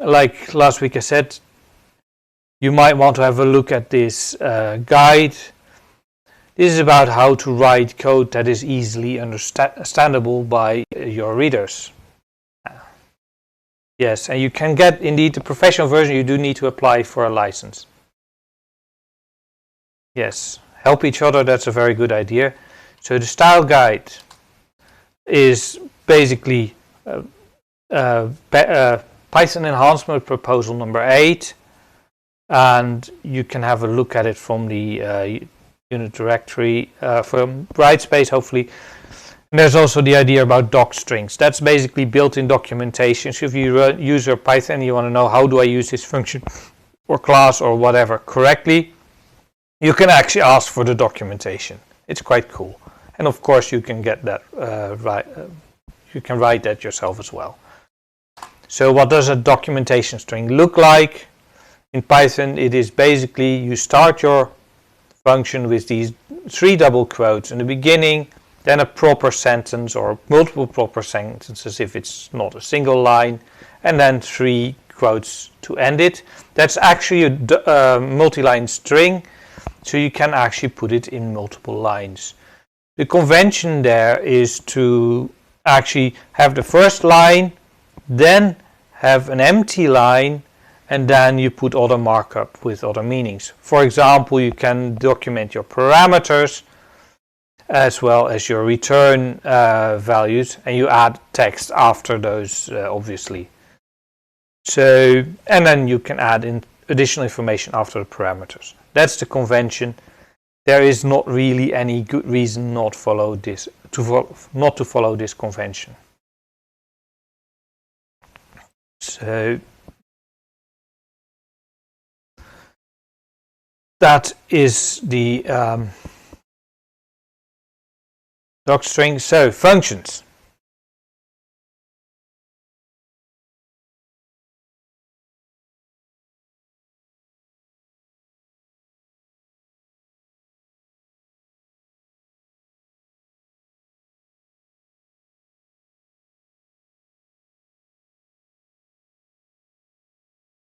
like last week I said, you might want to have a look at this guide. This is about how to write code that is easily understandable by your readers. Yes, and you can get indeed the professional version. You do need to apply for a license. Yes, help each other, that's a very good idea. So the style guide is basically Python enhancement proposal number 8, and you can have a look at it from the unit directory from Brightspace, hopefully. And there's also the idea about doc strings. That's basically built-in documentation. So if you use your Python and you want to know how do I use this function or class or whatever correctly, you can actually ask for the documentation. It's quite cool. And of course you can get that you can write that yourself as well. So what does a documentation string look like? In Python, it is basically you start your function with these 3 double quotes in the beginning, then a proper sentence or multiple proper sentences if it's not a single line, and then 3 quotes to end it. That's actually a multi-line string, so you can actually put it in multiple lines. The convention there is to actually have the first line, then have an empty line, and then you put other markup with other meanings. For example, you can document your parameters as well as your return values, and you add text after those, obviously. So, and then you can add in additional information after the parameters. That's the convention. There is not really any good reason not to follow this convention. So that is the doc string. So functions.